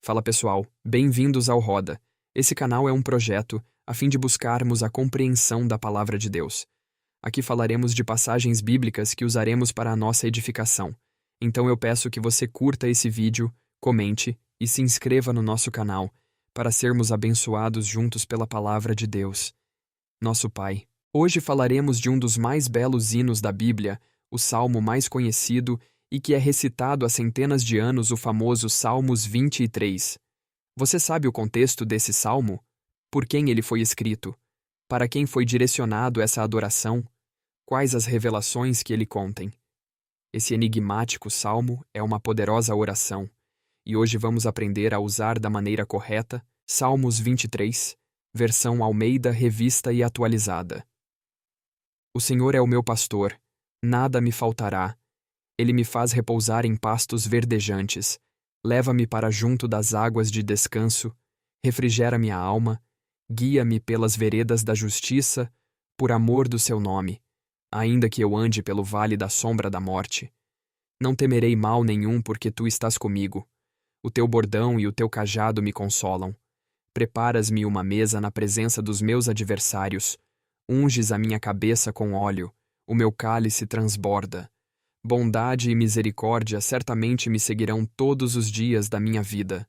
Fala pessoal, bem-vindos ao Roda. Esse canal é um projeto a fim de buscarmos a compreensão da Palavra de Deus. Aqui falaremos de passagens bíblicas que usaremos para a nossa edificação. Então eu peço que você curta esse vídeo, comente e se inscreva no nosso canal para sermos abençoados juntos pela Palavra de Deus. Nosso Pai. Hoje falaremos de um dos mais belos hinos da Bíblia, o salmo mais conhecido e que é recitado há centenas de anos, o famoso Salmos 23. Você sabe o contexto desse salmo? Por quem ele foi escrito? Para quem foi direcionado essa adoração? Quais as revelações que ele contém? Esse enigmático salmo é uma poderosa oração, e hoje vamos aprender a usar da maneira correta Salmos 23, versão Almeida Revista e Atualizada. O Senhor é o meu pastor, nada me faltará. Ele me faz repousar em pastos verdejantes, leva-me para junto das águas de descanso, refrigera minha alma, guia-me pelas veredas da justiça, por amor do seu nome, ainda que eu ande pelo vale da sombra da morte. Não temerei mal nenhum, porque tu estás comigo. O teu bordão e o teu cajado me consolam. Preparas-me uma mesa na presença dos meus adversários, unges a minha cabeça com óleo, o meu cálice transborda. Bondade e misericórdia certamente me seguirão todos os dias da minha vida,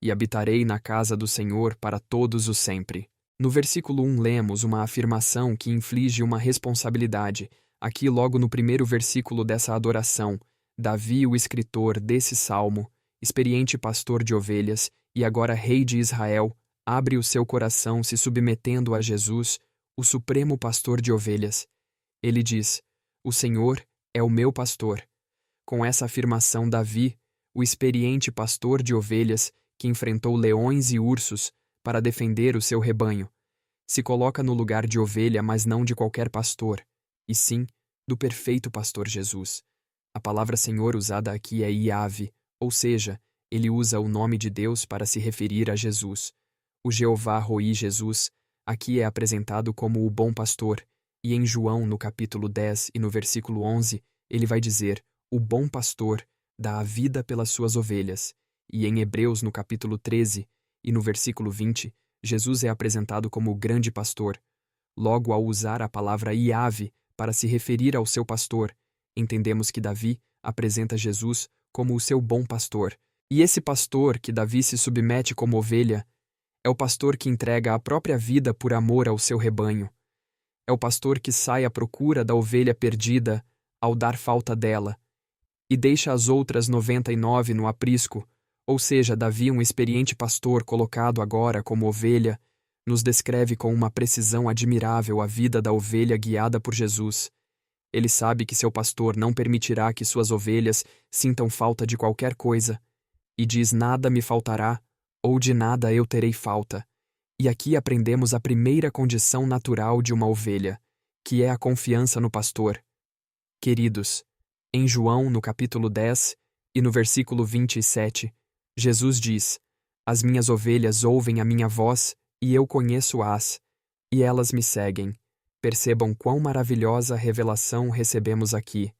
e habitarei na casa do Senhor para todos os sempre. No versículo 1 lemos uma afirmação que inflige uma responsabilidade. Aqui, logo no primeiro versículo dessa adoração, Davi, o escritor desse salmo, experiente pastor de ovelhas e agora rei de Israel, abre o seu coração se submetendo a Jesus, o supremo pastor de ovelhas. Ele diz: "O Senhor é o meu pastor." Com essa afirmação, Davi, o experiente pastor de ovelhas que enfrentou leões e ursos para defender o seu rebanho, se coloca no lugar de ovelha, mas não de qualquer pastor, e sim do perfeito pastor Jesus. A palavra Senhor usada aqui é Yahvé, ou seja, ele usa o nome de Deus para se referir a Jesus. O Jeová Roi Jesus aqui é apresentado como o bom pastor, e em João, no capítulo 10 e no versículo 11, ele vai dizer: "O bom pastor dá a vida pelas suas ovelhas." E em Hebreus, no capítulo 13 e no versículo 20, Jesus é apresentado como o grande pastor. Logo, ao usar a palavra Yahvé para se referir ao seu pastor, entendemos que Davi apresenta Jesus como o seu bom pastor. E esse pastor que Davi se submete como ovelha é o pastor que entrega a própria vida por amor ao seu rebanho. É o pastor que sai à procura da ovelha perdida ao dar falta dela, e deixa as outras 99 no aprisco, ou seja, Davi, um experiente pastor colocado agora como ovelha, nos descreve com uma precisão admirável a vida da ovelha guiada por Jesus. Ele sabe que seu pastor não permitirá que suas ovelhas sintam falta de qualquer coisa, e diz: "Nada me faltará, ou de nada eu terei falta." E aqui aprendemos a primeira condição natural de uma ovelha, que é a confiança no pastor. Queridos, em João, no capítulo 10 e no versículo 27, Jesus diz: "As minhas ovelhas ouvem a minha voz, e eu conheço-as, e elas me seguem." Percebam quão maravilhosa revelação recebemos aqui,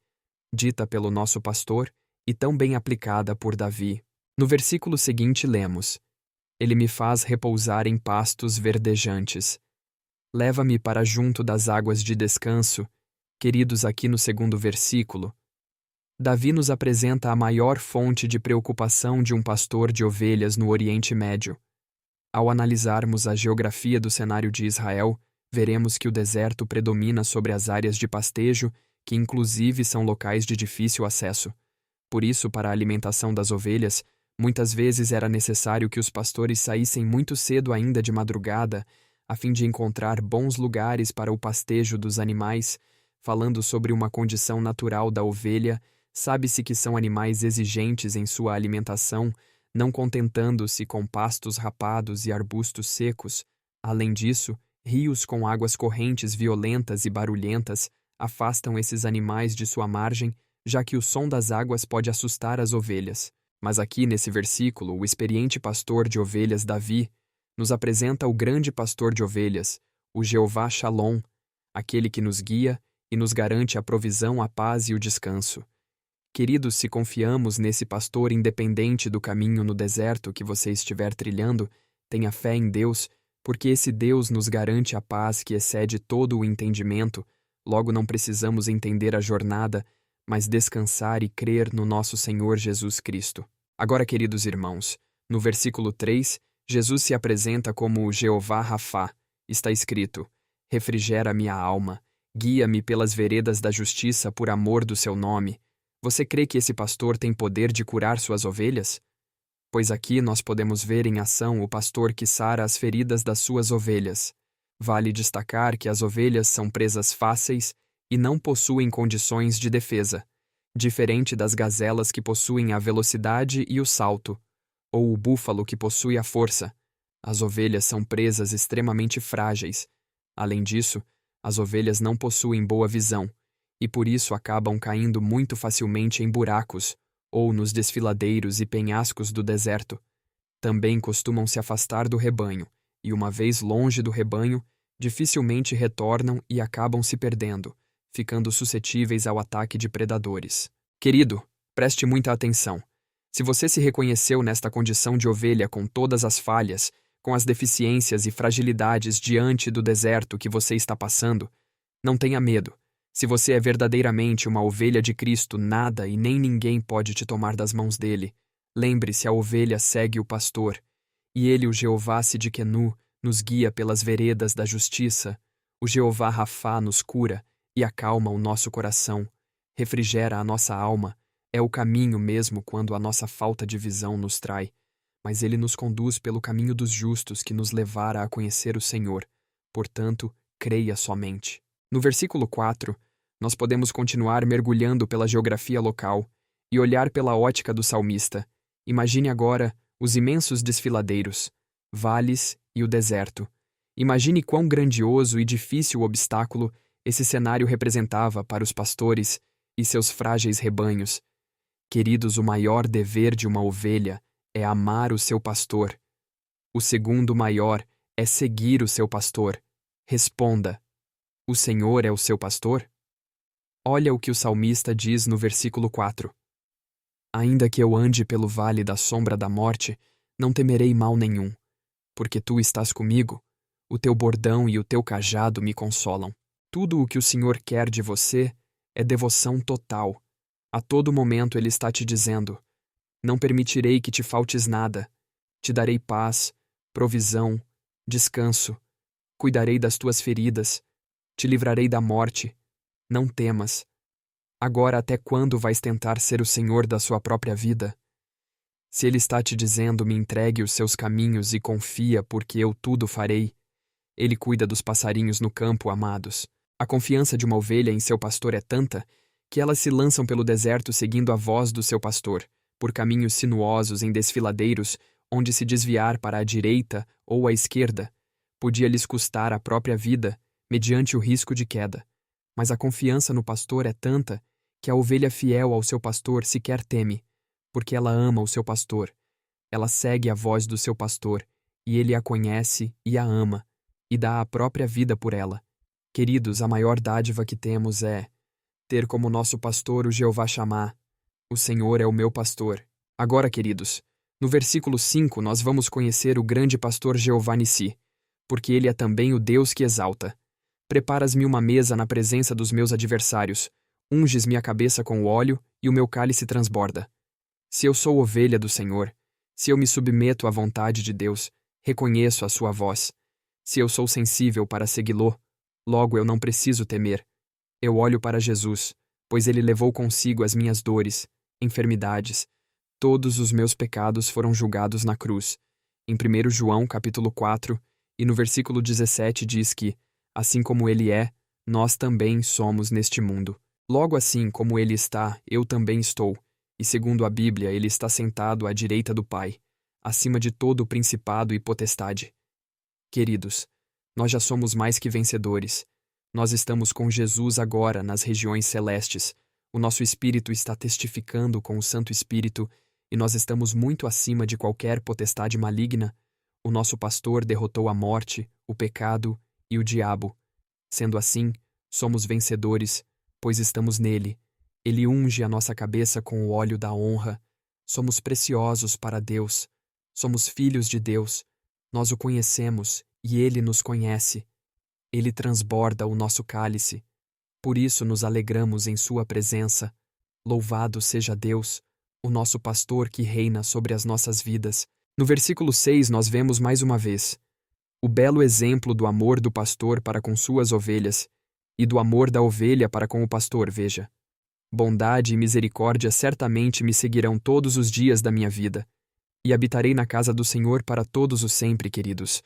dita pelo nosso pastor e tão bem aplicada por Davi. No versículo seguinte lemos: "Ele me faz repousar em pastos verdejantes. Leva-me para junto das águas de descanso." Queridos, aqui no segundo versículo, Davi nos apresenta a maior fonte de preocupação de um pastor de ovelhas no Oriente Médio. Ao analisarmos a geografia do cenário de Israel, veremos que o deserto predomina sobre as áreas de pastejo, que inclusive são locais de difícil acesso. Por isso, para a alimentação das ovelhas, muitas vezes era necessário que os pastores saíssem muito cedo ainda de madrugada, a fim de encontrar bons lugares para o pastejo dos animais. Falando sobre uma condição natural da ovelha, sabe-se que são animais exigentes em sua alimentação, não contentando-se com pastos rapados e arbustos secos. Além disso, rios com águas correntes violentas e barulhentas afastam esses animais de sua margem, já que o som das águas pode assustar as ovelhas. Mas aqui nesse versículo, o experiente pastor de ovelhas Davi nos apresenta o grande pastor de ovelhas, o Jeová Shalom, aquele que nos guia e nos garante a provisão, a paz e o descanso. Queridos, se confiamos nesse pastor independente do caminho no deserto que você estiver trilhando, tenha fé em Deus, porque esse Deus nos garante a paz que excede todo o entendimento. Logo, não precisamos entender a jornada, mas descansar e crer no nosso Senhor Jesus Cristo. Agora, queridos irmãos, no versículo 3, Jesus se apresenta como Jeová Rafá. Está escrito: refrigera minha alma, guia-me pelas veredas da justiça por amor do seu nome. Você crê que esse pastor tem poder de curar suas ovelhas? Pois aqui nós podemos ver em ação o pastor que sara as feridas das suas ovelhas. Vale destacar que as ovelhas são presas fáceis e não possuem condições de defesa, diferente das gazelas que possuem a velocidade e o salto, ou o búfalo que possui a força. As ovelhas são presas extremamente frágeis. Além disso, as ovelhas não possuem boa visão, e por isso acabam caindo muito facilmente em buracos ou nos desfiladeiros e penhascos do deserto. Também costumam se afastar do rebanho, e uma vez longe do rebanho, dificilmente retornam e acabam se perdendo, ficando suscetíveis ao ataque de predadores. Querido, preste muita atenção. Se você se reconheceu nesta condição de ovelha com todas as falhas, com as deficiências e fragilidades diante do deserto que você está passando, não tenha medo. Se você é verdadeiramente uma ovelha de Cristo, nada e nem ninguém pode te tomar das mãos dele. Lembre-se, a ovelha segue o pastor, e ele, o Jeová Sidkenu, nos guia pelas veredas da justiça. O Jeová Rafá nos cura e acalma o nosso coração, refrigera a nossa alma. É o caminho mesmo quando a nossa falta de visão nos trai, mas ele nos conduz pelo caminho dos justos que nos levará a conhecer o Senhor. Portanto, creia somente. No versículo 4, nós podemos continuar mergulhando pela geografia local e olhar pela ótica do salmista. Imagine agora os imensos desfiladeiros, vales e o deserto. Imagine quão grandioso e difícil obstáculo esse cenário representava para os pastores e seus frágeis rebanhos. Queridos, o maior dever de uma ovelha é amar o seu pastor. O segundo maior é seguir o seu pastor. Responda: o Senhor é o seu pastor? Olha o que o salmista diz no versículo 4. Ainda que eu ande pelo vale da sombra da morte, não temerei mal nenhum, porque tu estás comigo, o teu bordão e o teu cajado me consolam. Tudo o que o Senhor quer de você é devoção total. A todo momento Ele está te dizendo: não permitirei que te faltes nada, te darei paz, provisão, descanso, cuidarei das tuas feridas, te livrarei da morte. Não temas. Agora, até quando vais tentar ser o senhor da sua própria vida? Se ele está te dizendo: me entregue os seus caminhos e confia, porque eu tudo farei. Ele cuida dos passarinhos no campo, amados. A confiança de uma ovelha em seu pastor é tanta que elas se lançam pelo deserto seguindo a voz do seu pastor, por caminhos sinuosos em desfiladeiros, onde se desviar para a direita ou à esquerda podia lhes custar a própria vida, mediante o risco de queda. Mas a confiança no pastor é tanta que a ovelha fiel ao seu pastor sequer teme, porque ela ama o seu pastor. Ela segue a voz do seu pastor, e ele a conhece e a ama, e dá a própria vida por ela. Queridos, a maior dádiva que temos é ter como nosso pastor o Jeová Shammah. O Senhor é o meu pastor. Agora, queridos, no versículo 5 nós vamos conhecer o grande pastor Jeová Nissi, porque ele é também o Deus que exalta. Preparas-me uma mesa na presença dos meus adversários, unges minha cabeça com óleo e o meu cálice transborda. Se eu sou ovelha do Senhor, se eu me submeto à vontade de Deus, reconheço a sua voz. Se eu sou sensível para segui-lo, logo eu não preciso temer. Eu olho para Jesus, pois ele levou consigo as minhas dores, enfermidades. Todos os meus pecados foram julgados na cruz. Em 1 João capítulo 4, e no versículo 17 diz que, assim como ele é, nós também somos neste mundo. Logo assim como ele está, eu também estou, e segundo a Bíblia, ele está sentado à direita do Pai, acima de todo o principado e potestade. Queridos, nós já somos mais que vencedores. Nós estamos com Jesus agora nas regiões celestes. O nosso espírito está testificando com o Santo Espírito, e nós estamos muito acima de qualquer potestade maligna. O nosso pastor derrotou a morte, o pecado e o diabo. Sendo assim, somos vencedores, pois estamos nele, Ele unge a nossa cabeça com o óleo da honra. Somos preciosos para Deus. Somos filhos de Deus. Nós o conhecemos e Ele nos conhece. Ele transborda o nosso cálice. Por isso nos alegramos em Sua presença. Louvado seja Deus, o nosso pastor que reina sobre as nossas vidas. No versículo 6 nós vemos mais uma vez o belo exemplo do amor do pastor para com suas ovelhas e do amor da ovelha para com o pastor, veja. Bondade e misericórdia certamente me seguirão todos os dias da minha vida, e habitarei na casa do Senhor para todos os sempre, queridos.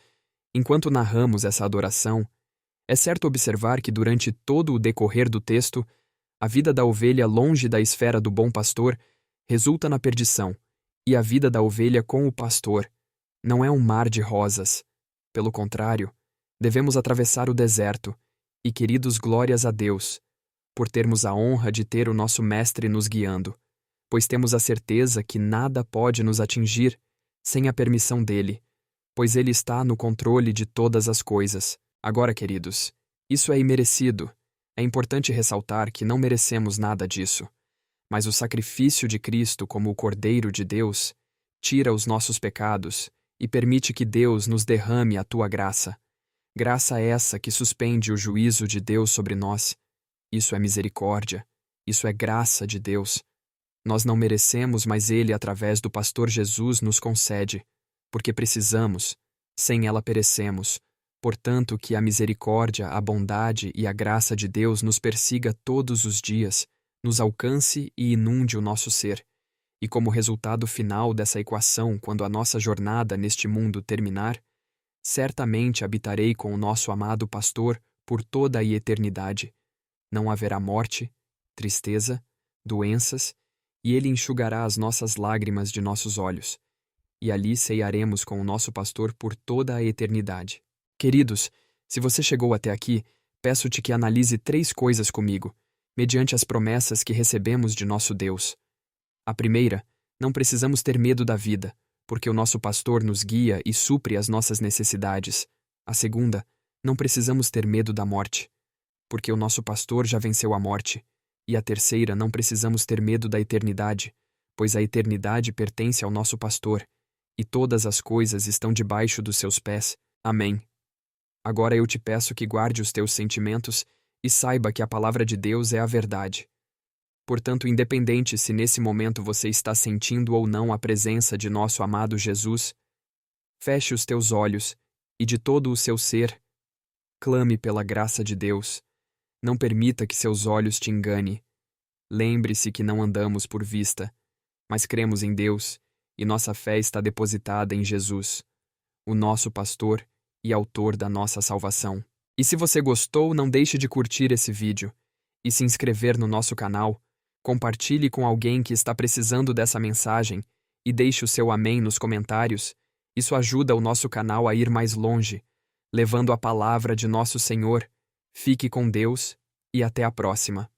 Enquanto narramos essa adoração, é certo observar que durante todo o decorrer do texto, a vida da ovelha longe da esfera do bom pastor resulta na perdição, e a vida da ovelha com o pastor não é um mar de rosas. Pelo contrário, devemos atravessar o deserto, e queridos, glórias a Deus, por termos a honra de ter o nosso Mestre nos guiando, pois temos a certeza que nada pode nos atingir sem a permissão dele, pois ele está no controle de todas as coisas. Agora, queridos, isso é imerecido. É importante ressaltar que não merecemos nada disso, mas o sacrifício de Cristo como o Cordeiro de Deus tira os nossos pecados e permite que Deus nos derrame a tua graça. Graça essa que suspende o juízo de Deus sobre nós. Isso é misericórdia. Isso é graça de Deus. Nós não merecemos, mas Ele, através do pastor Jesus, nos concede, porque precisamos. Sem ela perecemos. Portanto, que a misericórdia, a bondade e a graça de Deus nos persiga todos os dias, nos alcance e inunde o nosso ser. E como resultado final dessa equação, quando a nossa jornada neste mundo terminar, certamente habitarei com o nosso amado pastor por toda a eternidade. Não haverá morte, tristeza, doenças, e ele enxugará as nossas lágrimas de nossos olhos. E ali ceiaremos com o nosso pastor por toda a eternidade. Queridos, se você chegou até aqui, peço-te que analise 3 coisas comigo, mediante as promessas que recebemos de nosso Deus. A primeira, não precisamos ter medo da vida, porque o nosso pastor nos guia e supre as nossas necessidades. A segunda, não precisamos ter medo da morte, porque o nosso pastor já venceu a morte. E a terceira, não precisamos ter medo da eternidade, pois a eternidade pertence ao nosso pastor, e todas as coisas estão debaixo dos seus pés. Amém. Agora eu te peço que guarde os teus sentimentos e saiba que a palavra de Deus é a verdade. Portanto, independente se nesse momento você está sentindo ou não a presença de nosso amado Jesus, feche os teus olhos e de todo o seu ser, clame pela graça de Deus. Não permita que seus olhos te engane. Lembre-se que não andamos por vista, mas cremos em Deus e nossa fé está depositada em Jesus, o nosso pastor e autor da nossa salvação. E se você gostou, não deixe de curtir esse vídeo e se inscrever no nosso canal. Compartilhe com alguém que está precisando dessa mensagem e deixe o seu amém nos comentários. Isso ajuda o nosso canal a ir mais longe, levando a palavra de nosso Senhor. Fique com Deus e até a próxima.